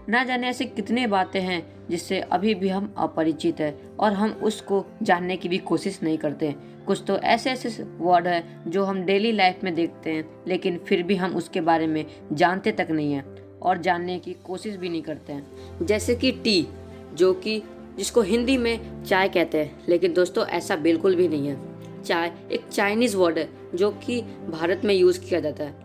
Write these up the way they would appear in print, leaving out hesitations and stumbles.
ना जाने ऐसी कितनी बातें हैं जिससे अभी भी हम अपरिचित हैं और हम उसको जानने की भी कोशिश नहीं करते। कुछ तो ऐसे ऐसे वर्ड है जो हम डेली लाइफ में देखते हैं, लेकिन फिर भी हम उसके बारे में जानते तक नहीं हैं और जानने की कोशिश भी नहीं करते हैं। जैसे कि टी, जो कि जिसको हिंदी में चाय कहते हैं, लेकिन दोस्तों ऐसा बिल्कुल भी नहीं है। चाय एक चाइनीज़ वर्ड है जो कि भारत में यूज़ किया जाता है।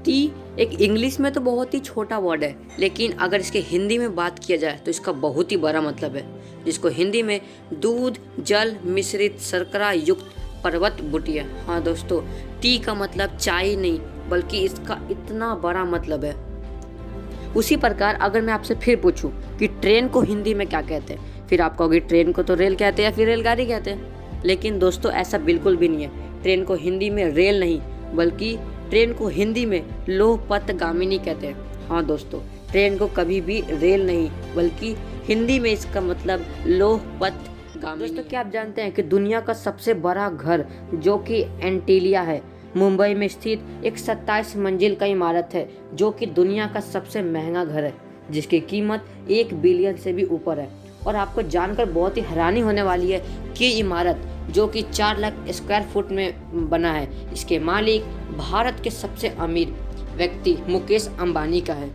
टी एक इंग्लिश में तो बहुत ही छोटा वर्ड है, लेकिन अगर इसके हिंदी में बात किया जाए तो इसका बहुत ही बड़ा मतलब है, जिसको हिंदी में दूध जल मिश्रित शर्करा युक्त पर्वत बुटिया। हाँ दोस्तों, टी का मतलब चाय ही नहीं बल्कि इसका इतना बड़ा मतलब है। उसी प्रकार अगर मैं आपसे फिर पूछूं कि ट्रेन को हिंदी में क्या कहते हैं, फिर आप कहोगे ट्रेन को तो रेल कहते हैं या फिर रेलगाड़ी कहते हैं। लेकिन दोस्तों ऐसा बिल्कुल भी नहीं है। ट्रेन को हिंदी में रेल नहीं बल्कि ट्रेन को हिंदी में लोह पथ गामिनी कहते हैं। हाँ दोस्तों, ट्रेन को कभी भी रेल नहीं बल्कि हिंदी में इसका मतलब लोह पथ गामिनी। दोस्तों क्या आप जानते हैं कि दुनिया का सबसे बड़ा घर जो कि एंटीलिया है, मुंबई में स्थित एक 27 मंजिल का इमारत है जो कि दुनिया का सबसे महंगा घर है, जिसकी कीमत 1 बिलियन से भी ऊपर है। और आपको जानकर बहुत ही हैरानी होने वाली है कि इमारत जो कि 4 लाख स्क्वायर फुट में बना है, इसके मालिक भारत के सबसे अमीर व्यक्ति मुकेश अंबानी का है।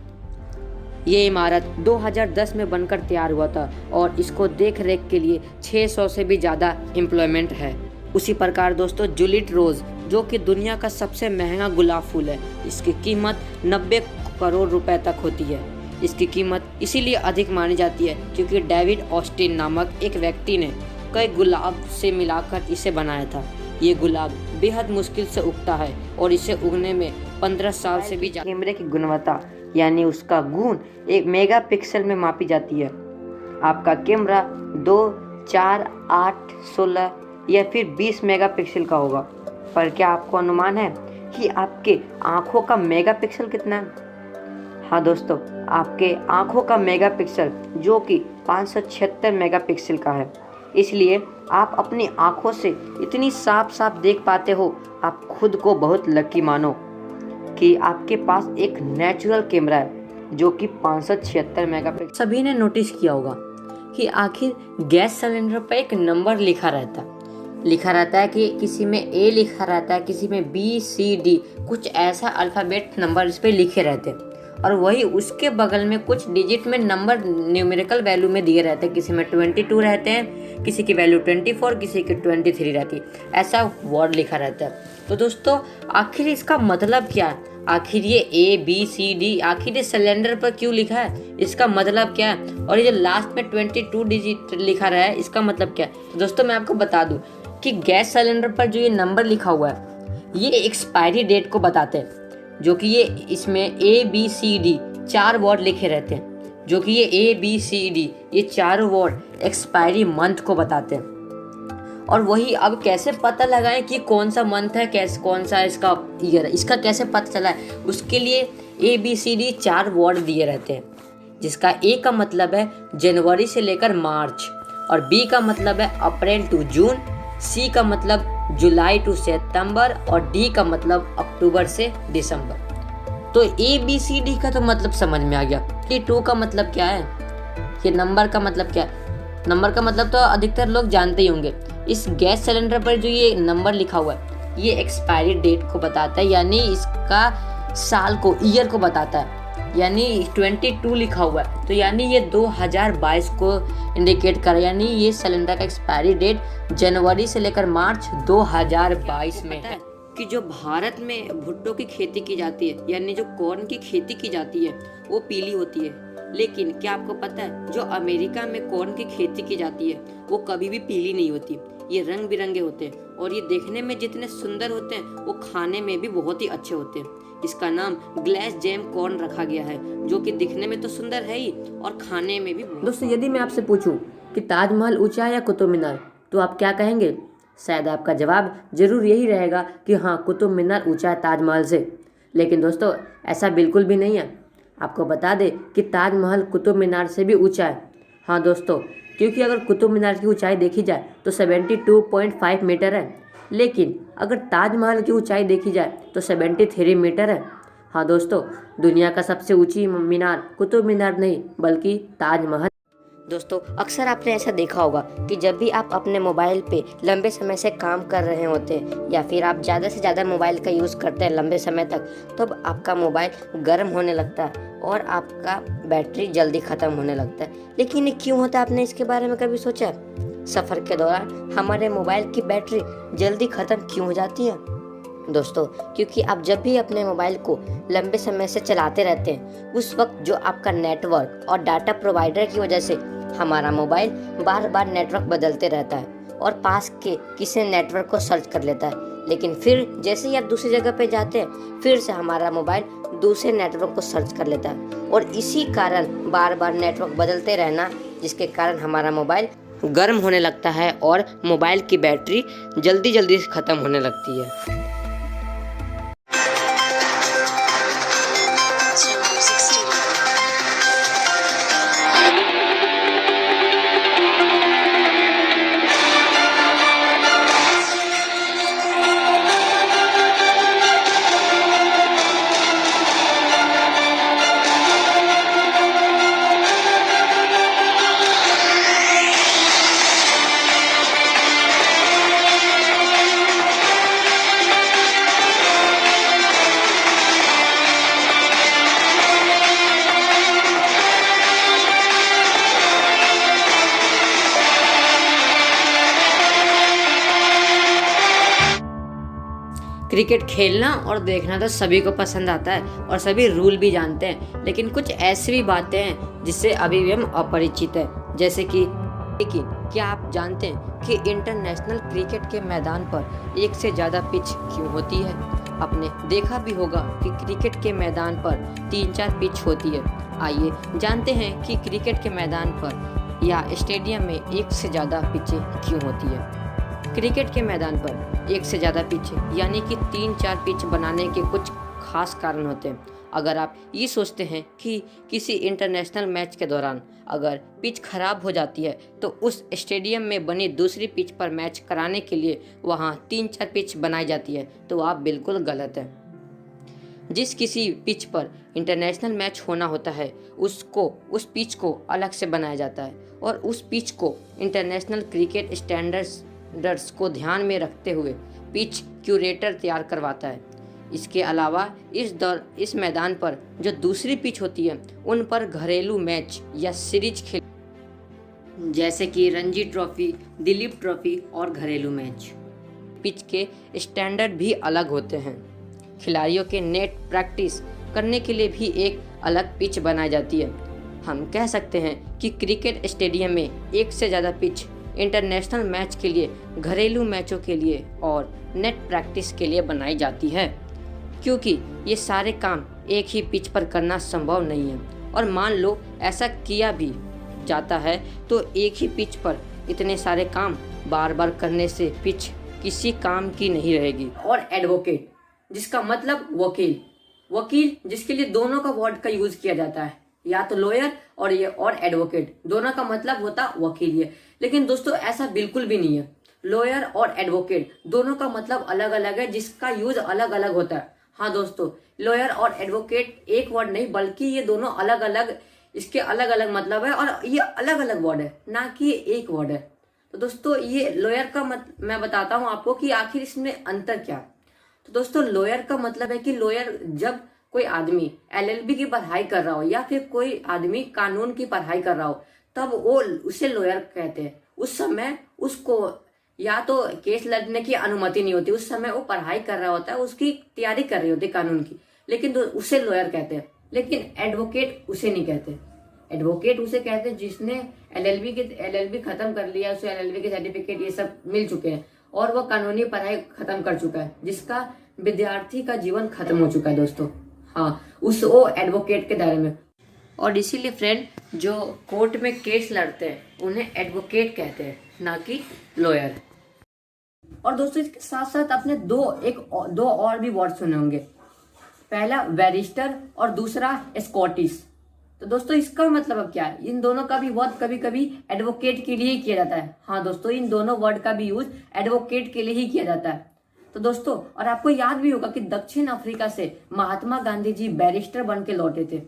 ये इमारत 2010 में बनकर तैयार हुआ था और इसको देख रेख के लिए 600 से भी ज़्यादा एम्प्लॉयमेंट है। उसी प्रकार दोस्तों जूलियट रोज जो कि दुनिया का सबसे महंगा गुलाब फूल है, इसकी कीमत 90 करोड़ रुपए तक होती है। इसकी कीमत इसीलिए अधिक मानी जाती है क्योंकि डेविड ऑस्टिन नामक एक व्यक्ति ने कई गुलाब से मिलाकर इसे बनाया था। ये गुलाब बेहद मुश्किल से उगता है और इसे उगने में 15 साल से भी ज़्यादा। कैमरे की गुणवत्ता यानी उसका गुण 1 मेगापिक्सल में मापी जाती है। आपका कैमरा 2, 4, 8, 16 या फिर 20 मेगापिक्सल का होगा। पर क्या आपको अनुमान है कि आपके आँखों का मेगापिक्सल कितना है? हाँ दोस्तों, आपके आँखों का मेगापिक्सल जो कि 576 मेगापिक्सल का है। इसलिए आप अपनी आँखों से इतनी साफ साफ देख पाते हो। आप खुद को बहुत लकी मानो कि आपके पास एक नेचुरल कैमरा है जो कि 576 मेगापिक्सल। सभी ने नोटिस किया होगा कि आखिर गैस सिलेंडर पर एक नंबर लिखा रहता है कि किसी में ए लिखा रहता है, किसी में बी सी डी, कुछ ऐसा अल्फ़ाबेट नंबर इस पे लिखे रहते हैं और वही उसके बगल में कुछ डिजिट में नंबर न्यूमेरिकल वैल्यू में दिए रहते हैं। किसी में 22 रहते हैं, किसी की वैल्यू 24, किसी की 23 रहती है। ऐसा वर्ड लिखा रहता है। तो दोस्तों आखिर इसका मतलब क्या है? आखिर ये ए बी सी डी आखिर ये सिलेंडर पर क्यों लिखा है? इसका मतलब क्या है? और ये जो लास्ट में 22 डिजिट लिखा रहा है इसका मतलब क्या है? तो दोस्तों मैं आपको बता दूं कि गैस सिलेंडर पर जो ये नंबर लिखा हुआ है ये एक्सपायरी डेट को बताते हैं, जो कि ये इसमें A B C D 4 word लिखे रहते हैं, जो कि ये ए बी सी डी ये 4 वर्ड एक्सपायरी मंथ को बताते हैं। और वही अब कैसे पता लगाएं कि कौन सा मंथ है, कैसे कौन सा इसका ईयर है, इसका कैसे पता चला है? उसके लिए A B C D 4 word दिए रहते हैं, जिसका ए का मतलब है जनवरी से लेकर मार्च, और बी का मतलब है अप्रैल टू जून, सी का मतलब जुलाई टू सितंबर और डी का मतलब अक्टूबर से दिसंबर। तो ए बी सी डी का तो मतलब समझ में आ गया। 22 का मतलब क्या है? ये नंबर का मतलब क्या है? नंबर का मतलब तो अधिकतर लोग जानते ही होंगे। इस गैस सिलेंडर पर जो ये नंबर लिखा हुआ है ये एक्सपायरी डेट को बताता है, यानी इसका साल को, ईयर को बताता है। यानी 22 लिखा हुआ है तो यानी ये 2022 को इंडिकेट कर, यानी ये सिलेंडर का एक्सपायरी डेट जनवरी से लेकर मार्च 2022 में है। कि जो भारत में भुट्टो की खेती की जाती है, यानी जो कॉर्न की खेती की जाती है वो पीली होती है, लेकिन क्या आपको पता है जो अमेरिका में कॉर्न की खेती की जाती है वो कभी भी पीली नहीं होती। ये रंग बिरंगे होते हैं और ये देखने में जितने सुंदर होते हैं वो खाने में भी बहुत ही अच्छे होते हैं। इसका नाम ग्लास जैम कॉर्न रखा गया है, जो कि दिखने में तो सुंदर है ही और खाने में भी। दोस्तों यदि मैं आपसे पूछूं कि ताजमहल ऊंचा है या कुतुब मीनार, तो आप क्या कहेंगे? शायद आपका जवाब जरूर यही रहेगा कि हाँ, कुतुब मीनार ऊंचा है ताजमहल से। लेकिन दोस्तों ऐसा बिल्कुल भी नहीं है। आपको बता दें कि ताजमहल कुतुब मीनार से भी ऊंचा है। हाँ दोस्तों, क्योंकि अगर कुतुब मीनार की ऊंचाई देखी जाए तो 72.5 मीटर है, लेकिन अगर ताजमहल की ऊंचाई देखी जाए तो 73 मीटर है। हाँ दोस्तों, दुनिया का सबसे ऊंची मीनार कुतुब मीनार नहीं बल्कि ताजमहल। दोस्तों, अक्सर आपने ऐसा देखा होगा कि जब भी आप अपने मोबाइल पे लंबे समय से काम कर रहे होते हैं या फिर आप ज़्यादा से ज़्यादा मोबाइल का यूज़ करते हैं लंबे समय तक, तब आपका मोबाइल गर्म होने लगता है और आपका बैटरी जल्दी ख़त्म होने लगता है। लेकिन ये क्यों होता है, आपने इसके बारे में कभी सोचा? सफ़र के दौरान हमारे मोबाइल की बैटरी जल्दी ख़त्म क्यों हो जाती है? दोस्तों, क्योंकि आप जब भी अपने मोबाइल को लंबे समय से चलाते रहते हैं, उस वक्त जो आपका नेटवर्क और डाटा प्रोवाइडर की वजह से हमारा मोबाइल बार बार नेटवर्क बदलते रहता है और पास के किसी नेटवर्क को सर्च कर लेता है। लेकिन फिर जैसे ही आप दूसरी जगह पे जाते हैं, फिर से हमारा मोबाइल दूसरे नेटवर्क को सर्च कर लेता है और इसी कारण बार बार नेटवर्क बदलते रहना, जिसके कारण हमारा मोबाइल गर्म होने लगता है और मोबाइल की बैटरी जल्दी जल्दी ख़त्म होने लगती है। क्रिकेट खेलना और देखना तो सभी को पसंद आता है और सभी रूल भी जानते हैं, लेकिन कुछ ऐसी भी बातें हैं जिससे अभी भी हम अपरिचित हैं। जैसे कि लेकिन क्या आप जानते हैं कि इंटरनेशनल क्रिकेट के मैदान पर एक से ज़्यादा पिच क्यों होती है? आपने देखा भी होगा कि क्रिकेट के मैदान पर 3-4 पिच होती है। आइए जानते हैं कि क्रिकेट के मैदान पर या स्टेडियम में एक से ज़्यादा पिचें क्यों होती है। क्रिकेट के मैदान पर एक से ज़्यादा पिच यानी कि 3-4 पिच बनाने के कुछ खास कारण होते हैं। अगर आप ये सोचते हैं कि किसी इंटरनेशनल मैच के दौरान अगर पिच खराब हो जाती है तो उस स्टेडियम में बनी दूसरी पिच पर मैच कराने के लिए वहाँ 3-4 पिच बनाई जाती है, तो आप बिल्कुल गलत हैं। जिस किसी पिच पर इंटरनेशनल मैच होना होता है उस पिच को अलग से बनाया जाता है और उस पिच को इंटरनेशनल क्रिकेट स्टैंडर्ड्स को ध्यान में रखते हुए पिच क्यूरेटर तैयार करवाता है। इसके अलावा इस मैदान पर जो दूसरी पिच होती है उन पर घरेलू मैच या सीरीज खेल जैसे कि रणजी ट्रॉफी, दिलीप ट्रॉफी और घरेलू मैच पिच के स्टैंडर्ड भी अलग होते हैं। खिलाड़ियों के नेट प्रैक्टिस करने के लिए भी एक अलग पिच बनाई जाती है। हम कह सकते हैं कि क्रिकेट स्टेडियम में एक से ज़्यादा पिच इंटरनेशनल मैच के लिए, घरेलू मैचों के लिए और नेट प्रैक्टिस के लिए बनाई जाती है, क्योंकि ये सारे काम एक ही पिच पर करना संभव नहीं है। और मान लो ऐसा किया भी जाता है तो एक ही पिच पर इतने सारे काम बार बार करने से पिच किसी काम की नहीं रहेगी। और एडवोकेट, जिसका मतलब वकील जिसके लिए दोनों का वर्ड का यूज किया जाता है, या तो लॉयर और एडवोकेट, दोनों का मतलब होता वकील है। लेकिन दोस्तों ऐसा बिल्कुल भी नहीं है। लॉयर और एडवोकेट दोनों का मतलब अलग अलग है, जिसका यूज अलग अलग होता है। हाँ दोस्तों, लॉयर और एडवोकेट एक वर्ड नहीं बल्कि ये दोनों अलग अलग, इसके अलग अलग मतलब है और ये अलग अलग वर्ड है, ना कि एक वर्ड है। तो दोस्तों ये लॉयर का मैं बताता हूँ आपको कि आखिर इसमें अंतर क्या। तो दोस्तों लॉयर का मतलब है कि लॉयर, जब कोई आदमी LLB की पढ़ाई कर रहा हो या फिर कोई आदमी कानून की पढ़ाई कर रहा हो, तब वो उसे लॉयर कहते हैं। उस समय उसको या तो केस लड़ने की अनुमति नहीं होती, उस समय वो पढ़ाई कर रहा होता है, उसकी तैयारी कर रही होती है कानून की, लेकिन उसे लॉयर कहते हैं। लेकिन एडवोकेट उसे नहीं कहते। एडवोकेट उसे कहते हैं जिसने LLB खत्म कर लिया, उसे LLB के सर्टिफिकेट ये सब मिल चुके हैं और वह कानूनी पढ़ाई खत्म कर चुका है, जिसका विद्यार्थी का जीवन खत्म हो चुका है दोस्तों। हाँ, वो एडवोकेट के दायरे में। और इसीलिए फ्रेंड, जो कोर्ट में केस लड़ते हैं उन्हें एडवोकेट कहते हैं, ना कि लॉयर। और दोस्तों इसके साथ साथ आपने दो और भी वर्ड सुने होंगे। पहला बैरिस्टर और दूसरा स्कॉटिश। तो दोस्तों इसका मतलब अब क्या है? इन दोनों का भी वर्ड कभी कभी एडवोकेट के लिए ही किया जाता है। हाँ दोस्तों, इन दोनों वर्ड का भी यूज एडवोकेट के लिए ही किया जाता है। तो दोस्तों, और आपको याद भी होगा कि दक्षिण अफ्रीका से महात्मा गांधी जी बैरिस्टर बन के लौटे थे।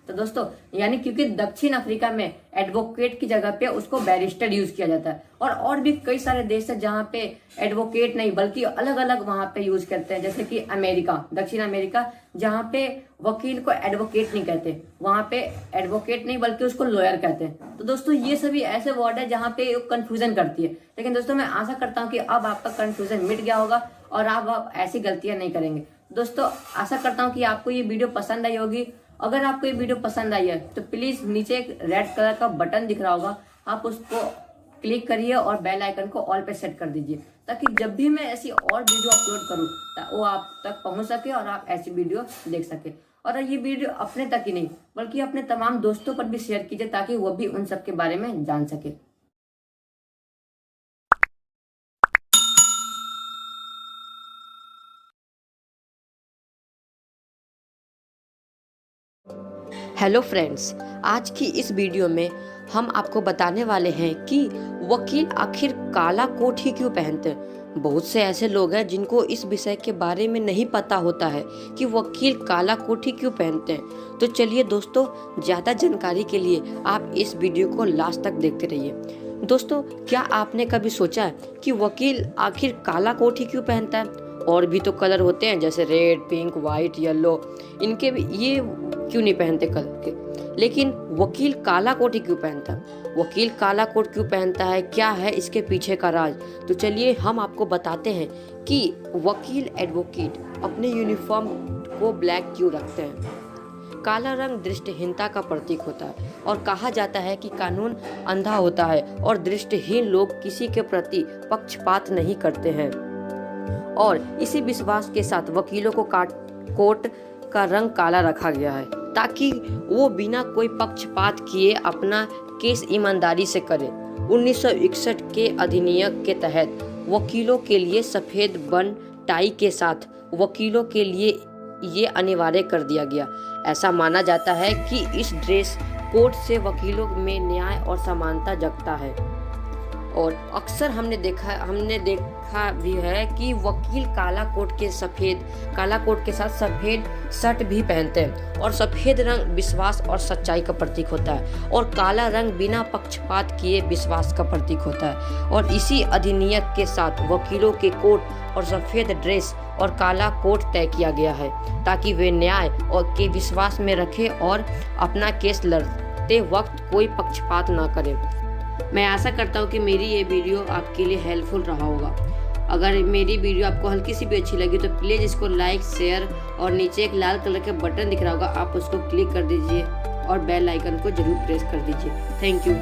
तो दोस्तों, यानी क्योंकि दक्षिण अफ्रीका में एडवोकेट की जगह पे उसको बैरिस्टर यूज किया जाता है, और भी कई सारे देश है जहाँ पे एडवोकेट नहीं बल्कि अलग अलग वहां पे यूज करते हैं, जैसे कि अमेरिका, दक्षिण अमेरिका, जहाँ पे वकील को एडवोकेट नहीं कहते, वहां पे एडवोकेट नहीं बल्कि उसको लॉयर कहते हैं। तो दोस्तों, ये सभी ऐसे वर्ड है जहाँ पे कंफ्यूजन करती है। लेकिन दोस्तों, मैं आशा करता हूँ कि अब आपका कंफ्यूजन मिट गया होगा और आप ऐसी गलतियां नहीं करेंगे। दोस्तों, आशा करता हूँ कि आपको ये वीडियो पसंद आई होगी। अगर आपको ये वीडियो पसंद आई है तो प्लीज नीचे एक रेड कलर का बटन दिख रहा होगा, आप उसको क्लिक करिए और बेल आइकन को ऑल पे सेट कर दीजिए, ताकि जब भी मैं ऐसी और वीडियो अपलोड करूं वो आप तक पहुंच सके और आप ऐसी वीडियो देख सके। और ये वीडियो अपने तक ही नहीं बल्कि अपने तमाम दोस्तों पर भी शेयर कीजिए, ताकि वो भी उन सब के बारे में जान सके। हेलो फ्रेंड्स, आज की इस वीडियो में हम आपको बताने वाले हैं कि वकील आखिर काला कोट ही क्यों पहनते हैं। बहुत से ऐसे लोग हैं जिनको इस विषय के बारे में नहीं पता होता है कि वकील काला कोट ही क्यों पहनते हैं। तो चलिए दोस्तों, ज़्यादा जानकारी के लिए आप इस वीडियो को लास्ट तक देखते रहिए। दोस्तों, क्या आपने कभी सोचा कि वकील आखिर काला कोट ही क्यों पहनता है? और भी तो कलर होते हैं, जैसे रेड, पिंक, वाइट, येलो, इनके भी ये क्यों नहीं पहनते कलर के, लेकिन वकील काला कोट ही क्यों पहनता है? वकील काला कोट क्यों पहनता है, क्या है इसके पीछे का राज? तो चलिए हम आपको बताते हैं कि वकील एडवोकेट अपने यूनिफॉर्म को ब्लैक क्यों रखते हैं। काला रंग दृष्टिहीनता का प्रतीक होता है और कहा जाता है कि कानून अंधा होता है और दृष्टिहीन लोग किसी के प्रति पक्षपात नहीं करते हैं। और इसी विश्वास के साथ वकीलों को कोट का रंग काला रखा गया है, ताकि वो बिना कोई पक्षपात किए अपना केस ईमानदारी से करे। 1961 के अधिनियम के तहत वकीलों के लिए सफेद बन टाई के साथ वकीलों के लिए ये अनिवार्य कर दिया गया। ऐसा माना जाता है कि इस ड्रेस कोड से वकीलों में न्याय और समानता जगता है। और अक्सर हमने देखा भी है कि वकील काला कोट के साथ सफेद शर्ट भी पहनते हैं, और सफेद रंग विश्वास और सच्चाई का प्रतीक होता है, और काला रंग बिना पक्षपात किए विश्वास का प्रतीक होता है। और इसी अधिनियम के साथ वकीलों के कोट और सफेद ड्रेस और काला कोट तय किया गया है, ताकि वे न्याय और के विश्वास में रखें और अपना केस लड़ते वक्त कोई पक्षपात ना करें। मैं आशा करता हूँ कि मेरी ये वीडियो आपके लिए हेल्पफुल रहा होगा। अगर मेरी वीडियो आपको हल्की सी भी अच्छी लगी तो प्लीज़ इसको लाइक, शेयर और नीचे एक लाल कलर का बटन दिख रहा होगा, आप उसको क्लिक कर दीजिए और बेल आइकन को जरूर प्रेस कर दीजिए। Thank you.